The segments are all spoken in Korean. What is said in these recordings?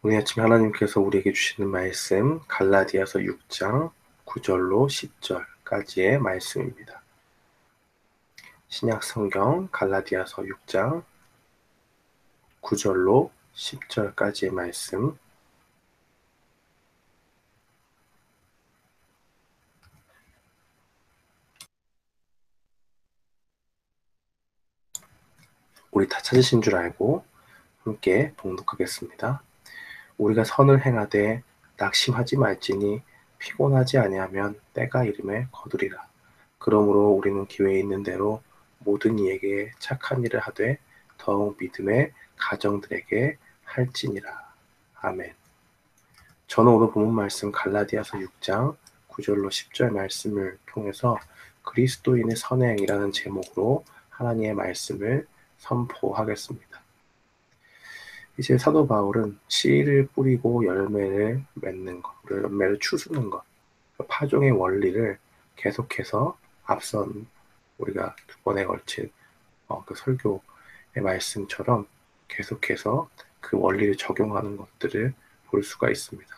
오늘 아침 하나님께서 우리에게 주시는 말씀 갈라디아서 6장 9절로 10절까지의 말씀입니다. 신약 성경 갈라디아서 6장 9절로 10절까지의 말씀. 우리 다 찾으신 줄 알고 함께 봉독하겠습니다. 우리가 선을 행하되 낙심하지 말지니 피곤하지 아니하면 때가 이름에 거두리라. 그러므로 우리는 기회에 있는 대로 모든 이에게 착한 일을 하되 더욱 믿음의 가정들에게 할지니라. 아멘. 저는 오늘 본문 말씀 갈라디아서 6장 9절로 10절 말씀을 통해서 그리스도인의 선행이라는 제목으로 하나님의 말씀을 선포하겠습니다. 이제 사도 바울은 씨를 뿌리고 열매를 맺는 것, 열매를 추수는 것, 파종의 원리를 계속해서 앞선 우리가 두 번에 걸친 그 설교의 말씀처럼 계속해서 그 원리를 적용하는 것들을 볼 수가 있습니다.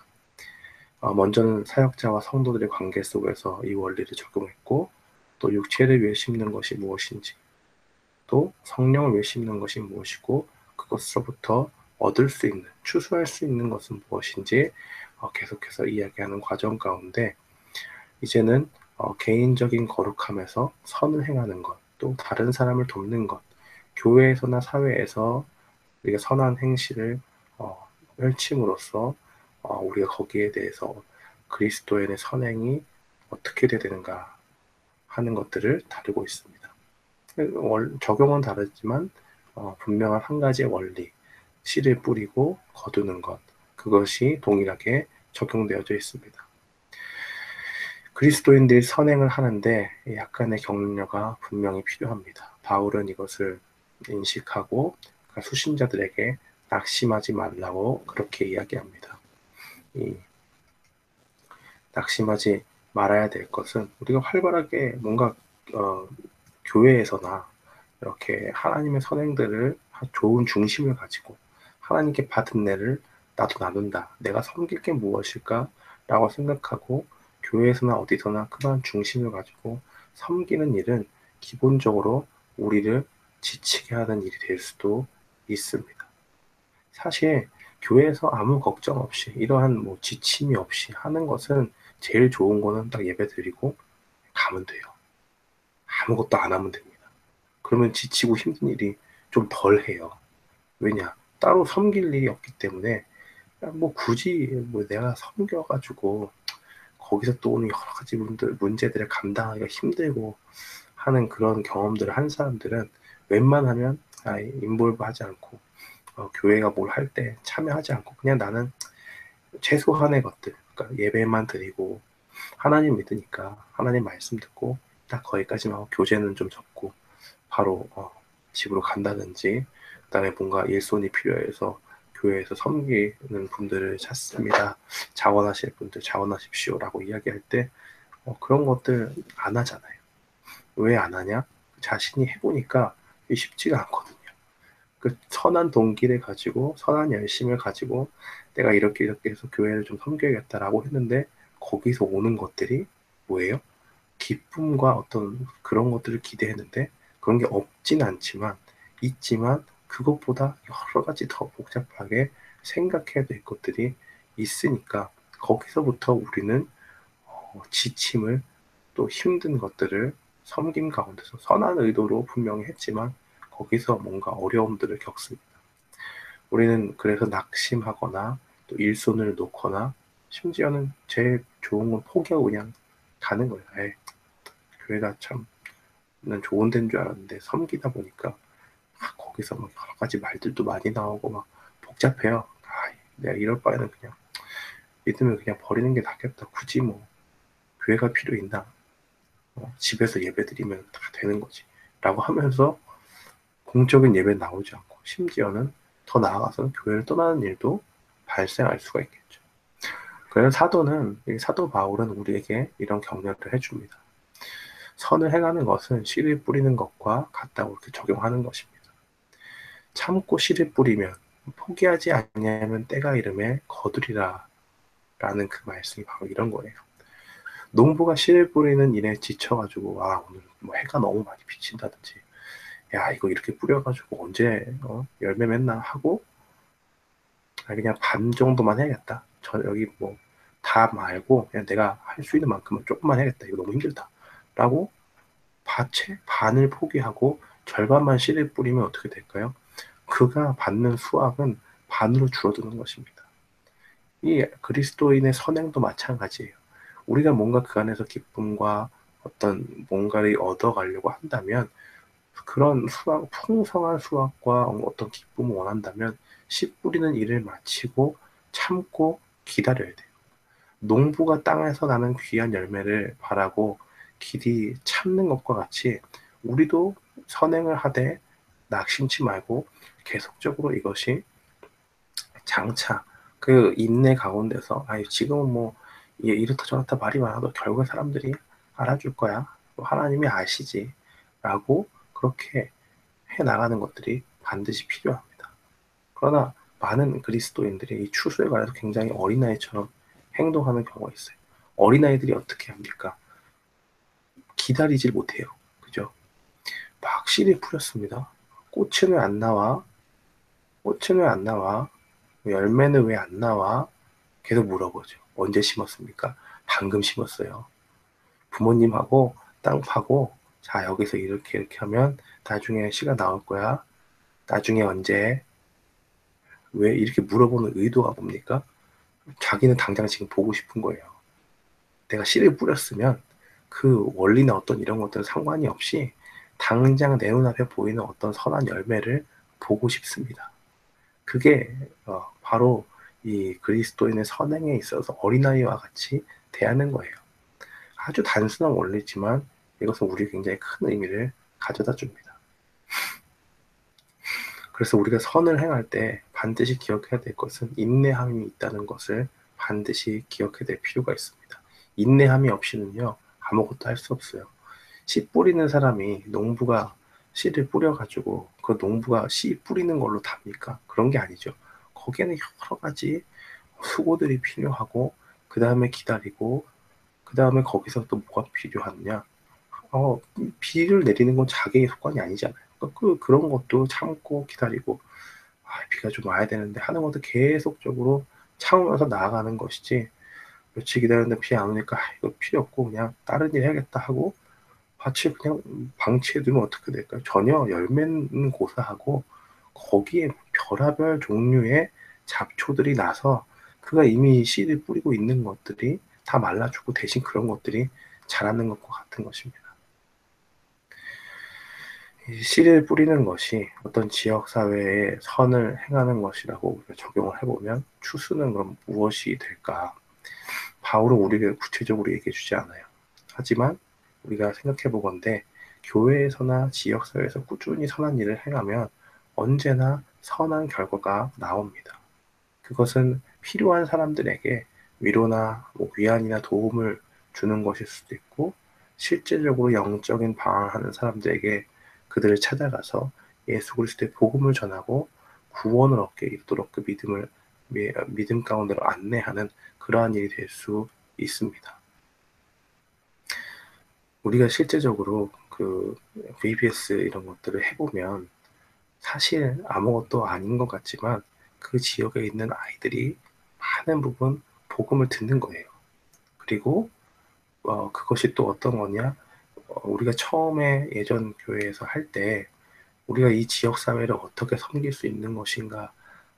먼저는 사역자와 성도들의 관계 속에서 이 원리를 적용했고, 또 육체를 위해 심는 것이 무엇인지, 또 성령을 위해 심는 것이 무엇이고, 그것으로부터 얻을 수 있는, 추수할 수 있는 것은 무엇인지 계속해서 이야기하는 과정 가운데 이제는 개인적인 거룩함에서 선을 행하는 것, 또 다른 사람을 돕는 것, 교회에서나 사회에서 우리가 선한 행실을 펼침으로써 우리가 거기에 대해서 그리스도인의 선행이 어떻게 돼야 되는가 하는 것들을 다루고 있습니다. 적용은 다르지만 분명한 한 가지의 원리, 씨를 뿌리고 거두는 것, 그것이 동일하게 적용되어져 있습니다. 그리스도인들이 선행을 하는데 약간의 격려가 분명히 필요합니다. 바울은 이것을 인식하고 수신자들에게 낙심하지 말라고 그렇게 이야기합니다. 이 낙심하지 말아야 될 것은 우리가 활발하게 뭔가 교회에서나 이렇게 하나님의 선행들을 좋은 중심을 가지고 하나님께 받은 내를 나도 나눈다. 내가 섬길 게 무엇일까? 라고 생각하고 교회에서나 어디서나 그러한 중심을 가지고 섬기는 일은 기본적으로 우리를 지치게 하는 일이 될 수도 있습니다. 사실 교회에서 아무 걱정 없이 이러한 뭐 지침이 없이 하는 것은 제일 좋은 거는 딱 예배 드리고 가면 돼요. 아무것도 안 하면 됩니다. 그러면 지치고 힘든 일이 좀 덜 해요. 왜냐? 따로 섬길 일이 없기 때문에 뭐 굳이 뭐 내가 섬겨가지고 거기서 또 오는 여러 가지 문제들을 감당하기가 힘들고 하는 그런 경험들을 한 사람들은 웬만하면 인볼브 하지 않고 교회가 뭘 할 때 참여하지 않고 그냥 나는 최소한의 것들, 그러니까 예배만 드리고 하나님 믿으니까 하나님 말씀 듣고 딱 거기까지만 하고 교제는 좀 접고 바로 집으로 간다든지 그다음에 뭔가 일손이 필요해서 교회에서 섬기는 분들을 찾습니다. 자원하실 분들 자원하십시오라고 이야기할 때 그런 것들 안 하잖아요. 왜 안 하냐? 자신이 해보니까 쉽지가 않거든요. 그 선한 동기를 가지고 선한 열심을 가지고 내가 이렇게 이렇게 해서 교회를 좀 섬겨야겠다라고 했는데 거기서 오는 것들이 뭐예요? 기쁨과 어떤 그런 것들을 기대했는데 그런 게 없진 않지만 있지만 그것보다 여러 가지 더 복잡하게 생각해야 될 것들이 있으니까 거기서부터 우리는 지침을 또 힘든 것들을 섬김 가운데서 선한 의도로 분명히 했지만 거기서 뭔가 어려움들을 겪습니다. 우리는 그래서 낙심하거나 또 일손을 놓거나 심지어는 제일 좋은 건 포기하고 그냥 가는 거예요. 에이, 교회가 참 난 좋은 데인 줄 알았는데 섬기다 보니까 거기서 막 여러 가지 말들도 많이 나오고 막 복잡해요. 내가 이럴 바에는 그냥 믿으면 그냥 버리는 게 낫겠다. 굳이 뭐 교회가 필요 있나? 집에서 예배 드리면 다 되는 거지. 라고 하면서 공적인 예배 나오지 않고 심지어는 더 나아가서는 교회를 떠나는 일도 발생할 수가 있겠죠. 그래서 사도 바울은 우리에게 이런 격려를 해줍니다. 선을 행하는 것은 씨를 뿌리는 것과 같다고 이렇게 적용하는 것입니다. 참고 씨를 뿌리면 포기하지 않냐면 때가 이름에 거두리라 라는 그 말씀이 바로 이런 거예요. 농부가 씨를 뿌리는 일에 지쳐가지고 오늘 뭐 해가 너무 많이 비친다든지 야 이거 이렇게 뿌려가지고 언제 열매 맺나 하고 그냥 반 정도만 해야겠다. 저 여기 뭐 다 말고 그냥 내가 할 수 있는 만큼은 조금만 해야겠다. 이거 너무 힘들다. 라고 밭의 반을 포기하고 절반만 씨를 뿌리면 어떻게 될까요? 그가 받는 수확은 반으로 줄어드는 것입니다. 이 그리스도인의 선행도 마찬가지예요. 우리가 뭔가 그 안에서 기쁨과 어떤 뭔가를 얻어가려고 한다면 그런 수확, 풍성한 수확과 어떤 기쁨을 원한다면 씨 뿌리는 일을 마치고 참고 기다려야 돼요. 농부가 땅에서 나는 귀한 열매를 바라고 길이 참는 것과 같이 우리도 선행을 하되 낙심치 말고 계속적으로 이것이 장차 그 인내 가운데서 지금은 뭐 이렇다 저렇다 말이 많아도 결국 사람들이 알아줄 거야. 하나님이 아시지. 라고 그렇게 해 나가는 것들이 반드시 필요합니다. 그러나 많은 그리스도인들이 이 추수에 관해서 굉장히 어린아이처럼 행동하는 경우가 있어요. 어린아이들이 어떻게 합니까? 기다리질 못해요. 그죠? 막 씨를 뿌렸습니다. 꽃은 왜 안 나와? 꽃은 왜 안 나와? 열매는 왜 안 나와? 계속 물어보죠. 언제 심었습니까? 방금 심었어요. 부모님하고 땅 파고 자 여기서 이렇게 하면 나중에 씨가 나올 거야. 나중에 언제? 왜 이렇게 물어보는 의도가 뭡니까? 자기는 당장 지금 보고 싶은 거예요. 내가 씨를 뿌렸으면 그 원리나 어떤 이런 것들은 상관이 없이 당장 내 눈앞에 보이는 어떤 선한 열매를 보고 싶습니다. 그게 바로 이 그리스도인의 선행에 있어서 어린아이와 같이 대하는 거예요. 아주 단순한 원리지만 이것은 우리에게 굉장히 큰 의미를 가져다 줍니다. 그래서 우리가 선을 행할 때 반드시 기억해야 될 것은 인내함이 있다는 것을 반드시 기억해야 될 필요가 있습니다. 인내함이 없이는요 아무것도 할 수 없어요. 씨 뿌리는 사람이 농부가 씨를 뿌려가지고 그 농부가 씨 뿌리는 걸로 답니까? 그런 게 아니죠. 거기에는 여러 가지 수고들이 필요하고 그 다음에 기다리고 그 다음에 거기서 또 뭐가 필요하느냐? 비를 내리는 건 자기의 속관이 아니잖아요. 그러니까 그런 것도 참고 기다리고 비가 좀 와야 되는데 하는 것도 계속적으로 참으면서 나아가는 것이지 며칠 기다렸는데 비 안 오니까 이거 필요 없고 그냥 다른 일 해야겠다 하고 밭을 그냥 방치해두면 어떻게 될까요? 전혀 열매는 고사하고 거기에 별하별 종류의 잡초들이 나서 그가 이미 씨를 뿌리고 있는 것들이 다 말라주고 대신 그런 것들이 자라는 것과 같은 것입니다. 씨를 뿌리는 것이 어떤 지역사회에 선을 행하는 것이라고 우리가 적용을 해보면 추수는 그럼 무엇이 될까? 바울은 우리에게 구체적으로 얘기해 주지 않아요. 하지만 우리가 생각해 보건대 교회에서나 지역사회에서 꾸준히 선한 일을 행하면 언제나 선한 결과가 나옵니다. 그것은 필요한 사람들에게 위로나 위안이나 도움을 주는 것일 수도 있고 실제적으로 영적인 방황하는 사람들에게 그들을 찾아가서 예수 그리스도의 복음을 전하고 구원을 얻게 이르도록 그 믿음 가운데로 안내하는 그러한 일이 될 수 있습니다. 우리가 실제적으로 그 VBS 이런 것들을 해보면 사실 아무것도 아닌 것 같지만 그 지역에 있는 아이들이 많은 부분 복음을 듣는 거예요. 그리고 그것이 또 어떤 거냐? 우리가 처음에 예전 교회에서 할 때 우리가 이 지역 사회를 어떻게 섬길 수 있는 것인가,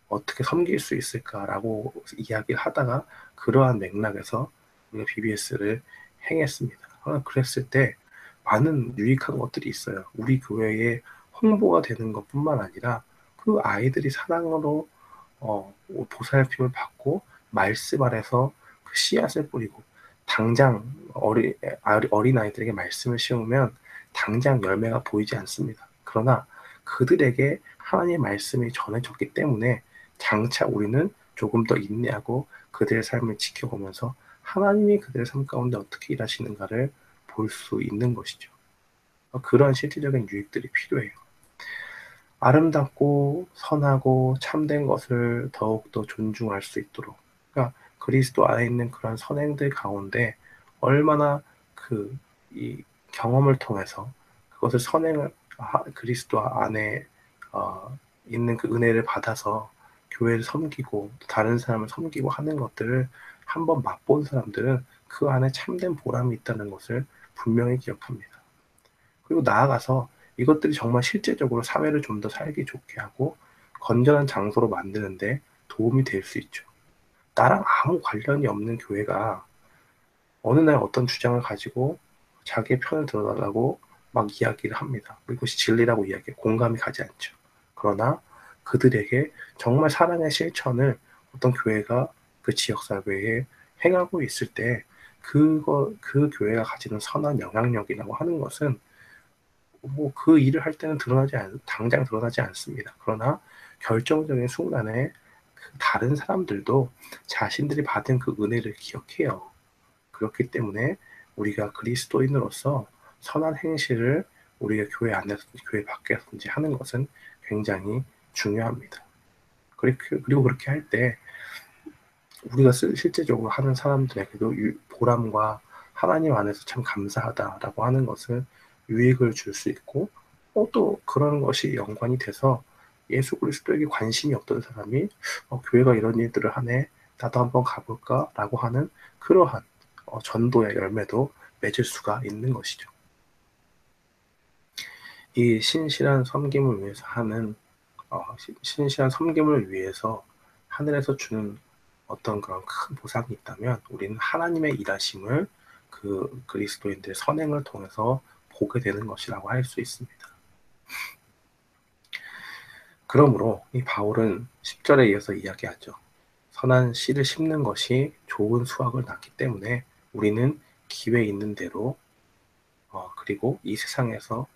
어떻게 섬길 수 있을까라고 이야기를 하다가 그러한 맥락에서 우리가 BBS를 행했습니다. 그랬을 때 많은 유익한 것들이 있어요. 우리 교회에 홍보가 되는 것뿐만 아니라 그 아이들이 사랑으로 보살핌을 받고 말씀 안에서 그 씨앗을 뿌리고 당장 어린아이들에게 말씀을 심으면 당장 열매가 보이지 않습니다. 그러나 그들에게 하나님의 말씀이 전해졌기 때문에 장차 우리는 조금 더 인내하고 그들의 삶을 지켜보면서 하나님이 그들의 삶 가운데 어떻게 일하시는가를 볼 수 있는 것이죠. 그러한 실질적인 유익들이 필요해요. 아름답고 선하고 참된 것을 더욱더 존중할 수 있도록, 그러니까 그리스도 안에 있는 그런 선행들 가운데 얼마나 이 경험을 통해서 그것을 그리스도 안에 있는 그 은혜를 받아서 교회를 섬기고 또 다른 사람을 섬기고 하는 것들을 한번 맛본 사람들은 그 안에 참된 보람이 있다는 것을 분명히 기억합니다. 그리고 나아가서 이것들이 정말 실제적으로 사회를 좀 더 살기 좋게 하고 건전한 장소로 만드는데 도움이 될 수 있죠. 나랑 아무 관련이 없는 교회가 어느 날 어떤 주장을 가지고 자기의 편을 들어달라고 막 이야기를 합니다. 이것이 진리라고 이야기해 공감이 가지 않죠. 그러나 그들에게 정말 사랑의 실천을 어떤 교회가 그 지역사회에 행하고 있을 때 그 교회가 가지는 선한 영향력이라고 하는 것은 뭐 그 일을 할 때는 당장 드러나지 않습니다. 그러나 결정적인 순간에 그 다른 사람들도 자신들이 받은 그 은혜를 기억해요. 그렇기 때문에 우리가 그리스도인으로서 선한 행실을 우리가 교회 안에서든지 교회 밖에서든지 하는 것은 굉장히 중요합니다. 그리고 그렇게 할 때 우리가 실제적으로 하는 사람들에게도 보람과 하나님 안에서 참 감사하다라고 하는 것을 유익을 줄 수 있고 또 그런 것이 연관이 돼서 예수 그리스도에게 관심이 없던 사람이 교회가 이런 일들을 하네 나도 한번 가볼까라고 하는 그러한 전도의 열매도 맺을 수가 있는 것이죠. 이 신실한 섬김을 위해서 신실한 섬김을 위해서 하늘에서 주는 어떤 그런 큰 보상이 있다면 우리는 하나님의 일하심을 그 그리스도인들의 선행을 통해서 보게 되는 것이라고 할 수 있습니다. 그러므로 이 바울은 10절에 이어서 이야기하죠. 선한 씨를 심는 것이 좋은 수확을 낳기 때문에 우리는 기회 있는 대로 그리고 이 세상에서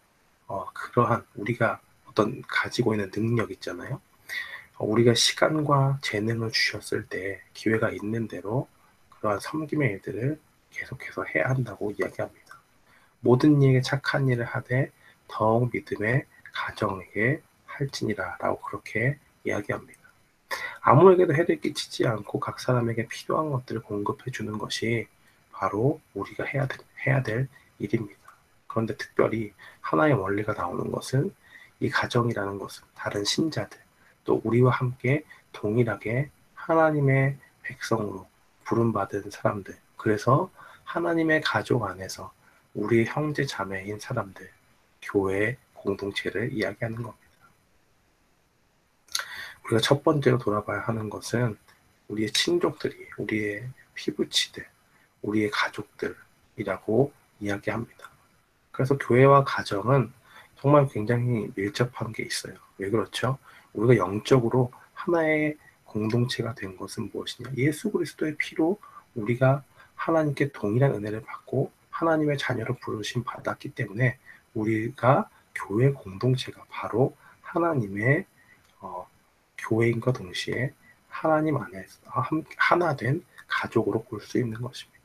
그러한 우리가 어떤 가지고 있는 능력 있잖아요. 우리가 시간과 재능을 주셨을 때 기회가 있는 대로 그러한 섬김의 일들을 계속해서 해야 한다고 이야기합니다. 모든 이에게 착한 일을 하되 더욱 믿음의 가정에게 할지니라 라고 그렇게 이야기합니다. 아무에게도 해를 끼치지 않고 각 사람에게 필요한 것들을 공급해 주는 것이 바로 우리가 해야 될 일입니다. 그런데 특별히 하나의 원리가 나오는 것은 이 가정이라는 것은 다른 신자들, 또 우리와 함께 동일하게 하나님의 백성으로 부름받은 사람들, 그래서 하나님의 가족 안에서 우리 형제 자매인 사람들, 교회 공동체를 이야기하는 겁니다. 우리가 첫 번째로 돌아봐야 하는 것은 우리의 친족들이, 우리의 피부치들, 우리의 가족들이라고 이야기합니다. 그래서 교회와 가정은 정말 굉장히 밀접한 게 있어요. 왜 그렇죠? 우리가 영적으로 하나의 공동체가 된 것은 무엇이냐? 예수 그리스도의 피로 우리가 하나님께 동일한 은혜를 받고 하나님의 자녀로 부르심 받았기 때문에 우리가 교회 공동체가 바로 하나님의 교회인과 동시에 하나님 안에서 하나 된 가족으로 볼 수 있는 것입니다.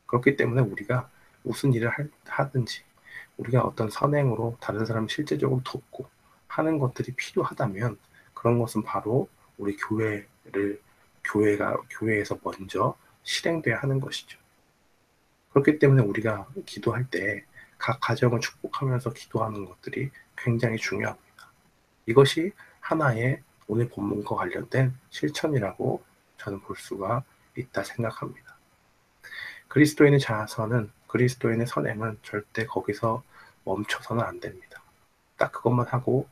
그렇기 때문에 우리가 무슨 일을 하든지 우리가 어떤 선행으로 다른 사람을 실제적으로 돕고 하는 것들이 필요하다면 그런 것은 바로 우리 교회에서 먼저 실행돼야 하는 것이죠. 그렇기 때문에 우리가 기도할 때 각 가정을 축복하면서 기도하는 것들이 굉장히 중요합니다. 이것이 하나의 오늘 본문과 관련된 실천이라고 저는 볼 수가 있다 생각합니다. 그리스도인의 자아서는 그리스도인의 선행은 절대 거기서 멈춰서는 안 됩니다. 딱 그것만 하고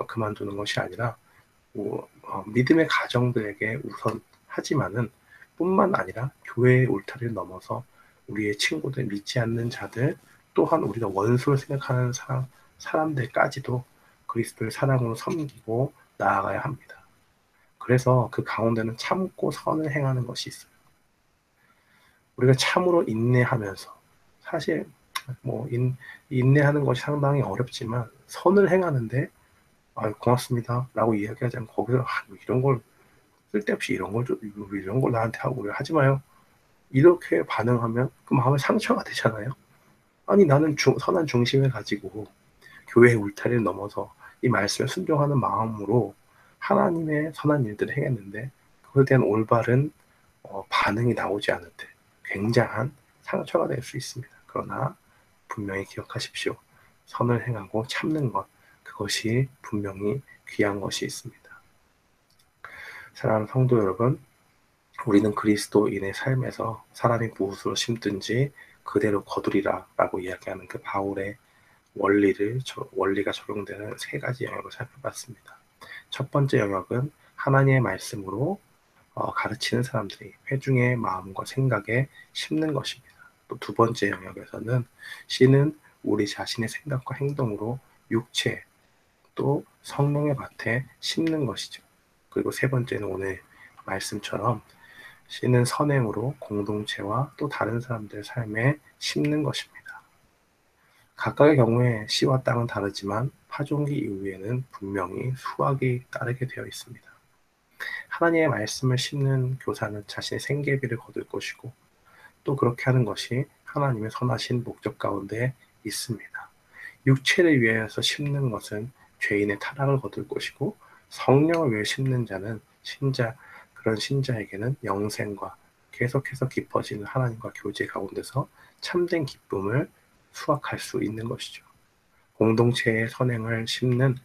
그만두는 것이 아니라 믿음의 가정들에게 우선 하지만은 뿐만 아니라 교회의 울타리를 넘어서 우리의 친구들, 믿지 않는 자들, 또한 우리가 원수를 생각하는 사람들까지도 그리스도의 사랑으로 섬기고 나아가야 합니다. 그래서 그 가운데는 참고 선을 행하는 것이 있어요. 우리가 참으로 인내하면서 사실 인내하는 것이 상당히 어렵지만 선을 행하는데 고맙습니다 라고 이야기하지 않고 거기서 이런 걸 쓸데없이 이런 걸 나한테 하고 왜 하지 마요 이렇게 반응하면 그 마음에 상처가 되잖아요. 아니 나는 선한 중심을 가지고 교회의 울타리를 넘어서 이 말씀에 순종하는 마음으로 하나님의 선한 일들을 행했는데 그것에 대한 올바른 반응이 나오지 않을 때 굉장한 상처가 될 수 있습니다. 그러나 분명히 기억하십시오. 선을 행하고 참는 것, 그것이 분명히 귀한 것이 있습니다. 사랑하는 성도 여러분, 우리는 그리스도인의 삶에서 사람이 무엇으로 심든지 그대로 거두리라 라고 이야기하는 그 바울의 원리가 적용되는 세 가지 영역을 살펴봤습니다. 첫 번째 영역은 하나님의 말씀으로 가르치는 사람들이 회중의 마음과 생각에 심는 것입니다. 또 두 번째 영역에서는 씨는 우리 자신의 생각과 행동으로 육체 또 성령의 밭에 심는 것이죠. 그리고 세 번째는 오늘 말씀처럼 씨는 선행으로 공동체와 또 다른 사람들의 삶에 심는 것입니다. 각각의 경우에 씨와 땅은 다르지만 파종기 이후에는 분명히 수확이 따르게 되어 있습니다. 하나님의 말씀을 심는 교사는 자신의 생계비를 거둘 것이고 또 그렇게 하는 것이 하나님의 선하신 목적 가운데 있습니다. 육체를 위해서 심는 것은 죄인의 타락을 거둘 것이고 성령을 위해 심는 자는 그런 신자에게는 영생과 계속해서 깊어지는 하나님과 교제 가운데서 참된 기쁨을 수확할 수 있는 것이죠. 공동체의 선행을 심는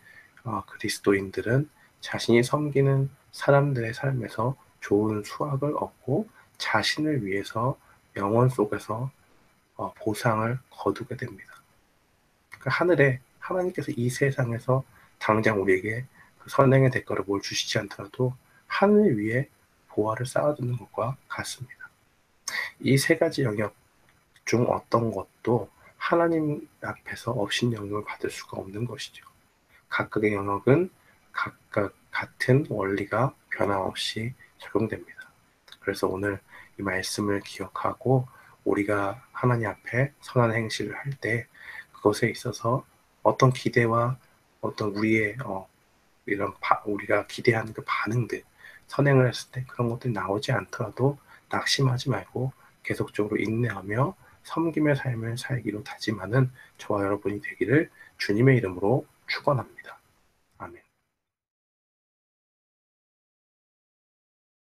그리스도인들은 자신이 섬기는 사람들의 삶에서 좋은 수확을 얻고 자신을 위해서 영원 속에서 보상을 거두게 됩니다. 그 하늘에 하나님께서 이 세상에서 당장 우리에게 그 선행의 대가를 뭘 주시지 않더라도 하늘 위에 보화를 쌓아두는 것과 같습니다. 이 세 가지 영역 중 어떤 것도 하나님 앞에서 업신여김을 받을 수가 없는 것이죠. 각각의 영역은 각각 같은 원리가 변함없이 적용됩니다. 그래서 오늘 이 말씀을 기억하고 우리가 하나님 앞에 선한 행실을 할 때 그것에 있어서 어떤 기대와 어떤 우리의 우리가 기대하는 그 반응들, 선행을 했을 때 그런 것들이 나오지 않더라도 낙심하지 말고 계속적으로 인내하며 섬김의 삶을 살기로 다짐하는 저와 여러분이 되기를 주님의 이름으로 축원합니다.